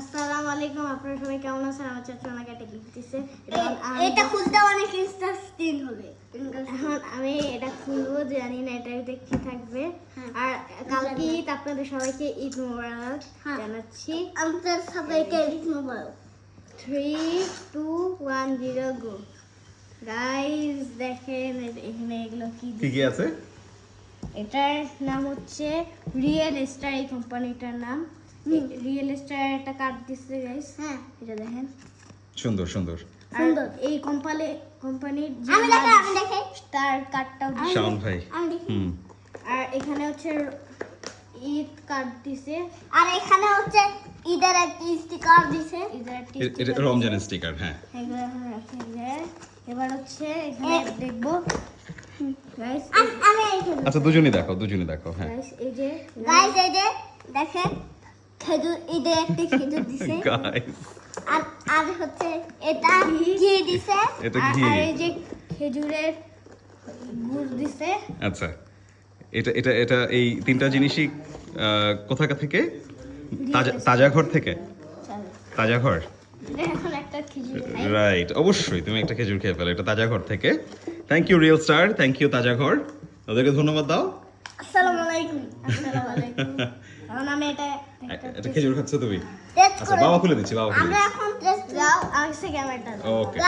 আসসালামু আলাইকুম, আপনারা সবাই কেমন আছেন? আমার চাচা আমাকে একটা গিফট দিছে। এটা খুলতে অনেক ইন্টারেস্টিং হবে। এখন আমি এটা খুলবো, জানি না এটাতে কি থাকবে। আর কালকে ঈদ, আপনাদের সবাইকে ঈদ মোবারক জানাচ্ছি। আমাদের সবাইকে ঈদ মোবারক। 3, 2, 1, 0 গো। গাইস দেখেন এখানে এগুলো কি কি কি আছে? এটার নাম হচ্ছে রিয়েল স্টার, এই কোম্পানিটার নাম। রিয়েল স্টার একটা কার্ড দিচ্ছে গাইস। হ্যাঁ, এটা দেখেন, সুন্দর সুন্দর। সুন্দর। এই কোম্পানির যে আমি দেখে তার কার্ডটাও দিছে। শাওন ভাই। আমি দেখি। আর এখানে হচ্ছে ঈদ কার্ড দিছে। আর এখানে হচ্ছে ঈদের একটা স্টিকার দিছে। ঈদের একটা এটা sticker রমজানের দিছে। স্টিকার, হ্যাঁ। এগুলো এখন রাখি যায়। এবার হচ্ছে এখানে দেখবো গাইস। আমি এইখানে আচ্ছা, দুজনই দেখো, হ্যাঁ। গাইস এই যে গাইস এই যে দেখেন খেজুর, ঈদের একটা খেজুর দিছে। গাইস, আর হচ্ছে এটা ঘি দিছে। এটা আর ঘি। আর এই যে খেজুরের গুড় দিছে। আচ্ছা, এটা এই তিনটা জিনিসই কোথাকার থেকে? তাজা ঘর থেকে। তাজা ঘর, এখন একটা খেজুর খাই। রাইট। অবশ্যই তুমি একটা খেজুর খেয়ে ফেলো, এটা তাজা ঘর থেকে। Thank you real star, thank you তাজা ঘর। ওদেরকে ধন্যবাদ দাও। আসসালামু আলাইকুম। আসসালামু আলাইকুম। এখন আমি এটা এটা খেজুর খাচ্ছ তুমি? টেস্ট আচ্ছা, করে বাবা খুলে দিচ্ছি, বাবা খুলে আমরা দিচ্ছি। এখন টেস্ট যাও, আমার ক্যামেরাটা ওকে।